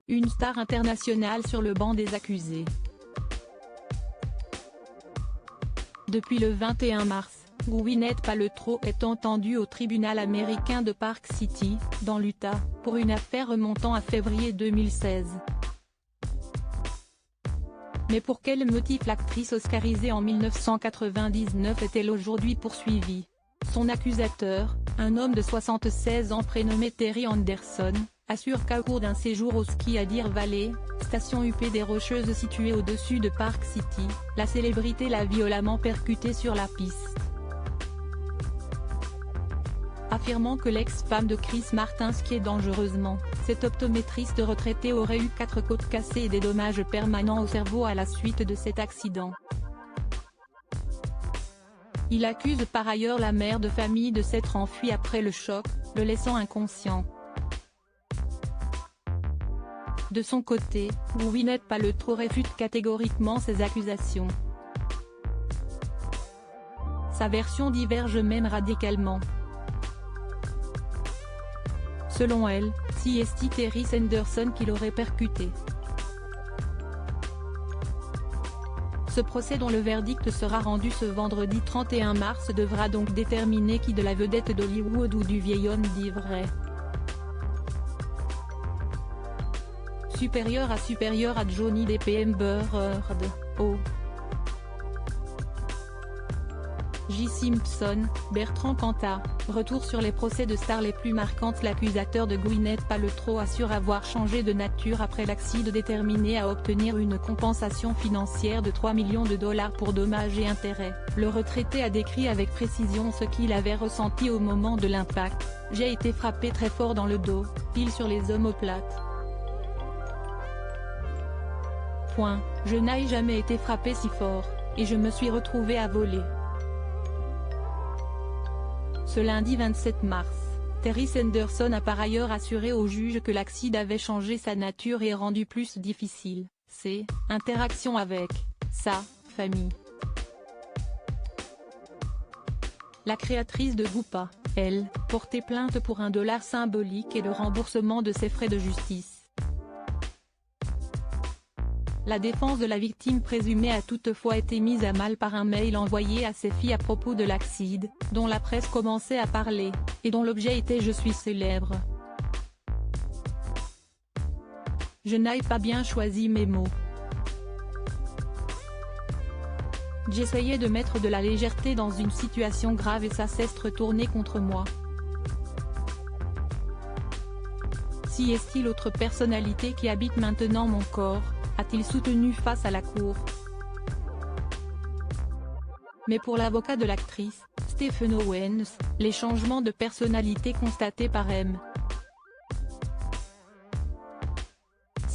une star internationale sur le banc des accusés. Depuis le 21 mars, Gwyneth Paltrow est entendue au tribunal américain de Park City, dans l'Utah, pour une affaire remontant à février 2016. Mais pour quel motif l'actrice oscarisée en 1999 est-elle aujourd'hui poursuivie? Son accusateur, un homme de 76 ans prénommé Terry Anderson, assure qu'au cours d'un séjour au ski à Deer Valley, station huppée des Rocheuses située au-dessus de Park City, la célébrité l'a violemment percuté sur la piste. Affirmant que l'ex-femme de Chris Martin skiait dangereusement, cet optométriste retraité aurait eu 4 côtes cassées et des dommages permanents au cerveau à la suite de cet accident. Il accuse par ailleurs la mère de famille de s'être enfuie après le choc, le laissant inconscient. De son côté, Gwyneth Paltrow réfute catégoriquement ces accusations. Sa version diverge même radicalement. Selon elle, c'est Terry Anderson qui l'aurait percuté. Ce procès dont le verdict sera rendu ce vendredi 31 mars devra donc déterminer qui de la vedette d'Hollywood ou du vieil homme dit vrai. Supérieur à Johnny Depp et Amber Heard, J. Simpson, Bertrand Cantat, retour sur les procès de stars les plus marquantes. L'accusateur de Gwyneth Paltrow assure avoir changé de nature après l'accident, déterminé à obtenir une compensation financière de 3 millions de dollars pour dommages et intérêts. Le retraité a décrit avec précision ce qu'il avait ressenti au moment de l'impact. « J'ai été frappé très fort dans le dos, pile sur les omoplates. Je n'ai jamais été frappé si fort, et je me suis retrouvé à voler. » Ce lundi 27 mars, Terry Anderson a par ailleurs assuré au juge que l'accident avait changé sa nature et rendu plus difficile ses interactions avec sa famille. La créatrice de Goupa, elle, portait plainte pour $1 symbolique et le remboursement de ses frais de justice. La défense de la victime présumée a toutefois été mise à mal par un mail envoyé à ses filles à propos de l'accident, dont la presse commençait à parler, et dont l'objet était « Je suis célèbre. Je n'ai pas bien choisi mes mots. J'essayais de mettre de la légèreté dans une situation grave et ça s'est retourné contre moi. » Si est-il autre personnalité qui habite maintenant mon corps, a-t-il soutenu face à la cour. Mais pour l'avocat de l'actrice, Stephen Owens, les changements de personnalité constatés par M.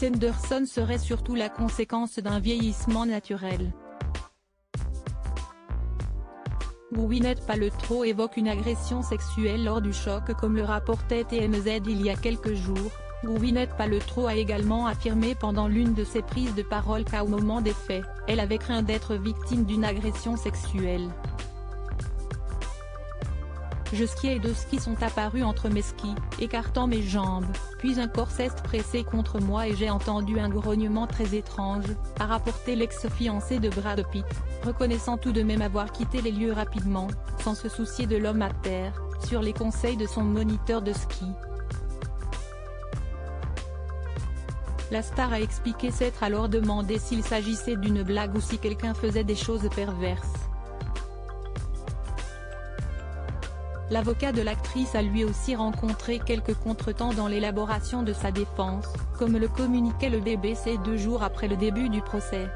Anderson seraient surtout la conséquence d'un vieillissement naturel. Gwyneth Paltrow évoque une agression sexuelle lors du choc comme le rapportait TMZ il y a quelques jours. Gwyneth Paltrow a également affirmé pendant l'une de ses prises de parole qu'au moment des faits, elle avait craint d'être victime d'une agression sexuelle. Je skiais et 2 skis sont apparus entre mes skis, écartant mes jambes, puis un corps s'est pressé contre moi et j'ai entendu un grognement très étrange, a rapporté l'ex-fiancé de Brad Pitt, reconnaissant tout de même avoir quitté les lieux rapidement, sans se soucier de l'homme à terre, sur les conseils de son moniteur de ski. La star a expliqué s'être alors demandé s'il s'agissait d'une blague ou si quelqu'un faisait des choses perverses. L'avocat de l'actrice a lui aussi rencontré quelques contretemps dans l'élaboration de sa défense, comme le communiquait le BBC 2 jours après le début du procès.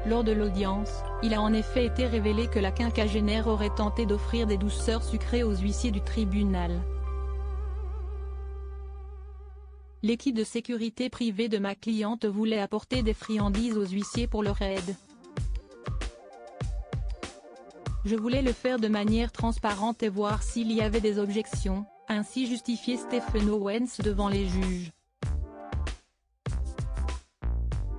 Lors de l'audience, il a en effet été révélé que la quinquagénaire aurait tenté d'offrir des douceurs sucrées aux huissiers du tribunal. L'équipe de sécurité privée de ma cliente voulait apporter des friandises aux huissiers pour leur aide. Je voulais le faire de manière transparente et voir s'il y avait des objections, a ainsi justifié Stephen Owens devant les juges.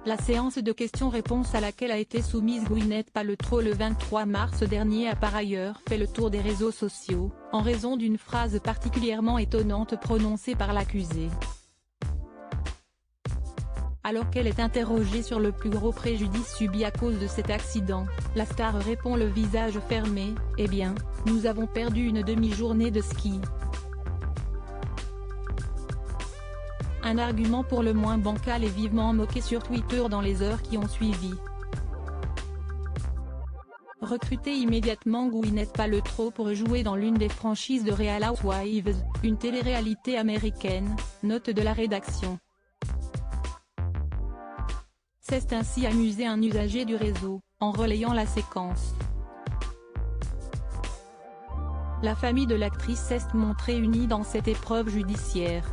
La séance de questions-réponses à laquelle a été soumise Gwyneth Paltrow le 23 mars dernier a par ailleurs fait le tour des réseaux sociaux, en raison d'une phrase particulièrement étonnante prononcée par l'accusée. Alors qu'elle est interrogée sur le plus gros préjudice subi à cause de cet accident, la star répond le visage fermé, « Eh bien, nous avons perdu une demi-journée de ski. » Un argument pour le moins bancal et vivement moqué sur Twitter dans les heures qui ont suivi. Recrutée immédiatement, Gwyneth Paltrow pour jouer dans l'une des franchises de Real Housewives, une télé-réalité américaine, note de la rédaction. S'est ainsi amusé un usager du réseau, en relayant la séquence. La famille de l'actrice s'est montrée unie dans cette épreuve judiciaire.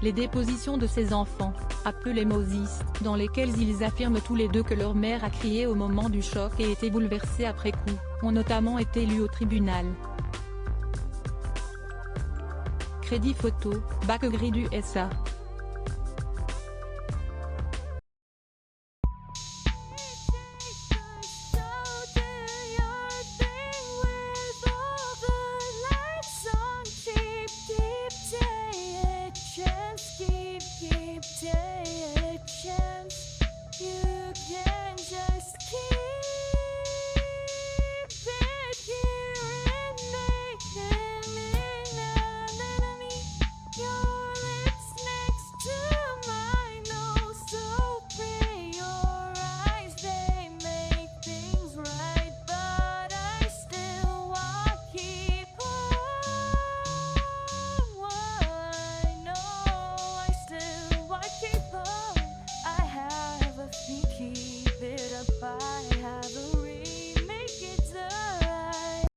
Les dépositions de ses enfants, appelés Moses, dans lesquelles ils affirment tous les deux que leur mère a crié au moment du choc et été bouleversée après coup, ont notamment été lues au tribunal. Crédit photo, Backgrid USA.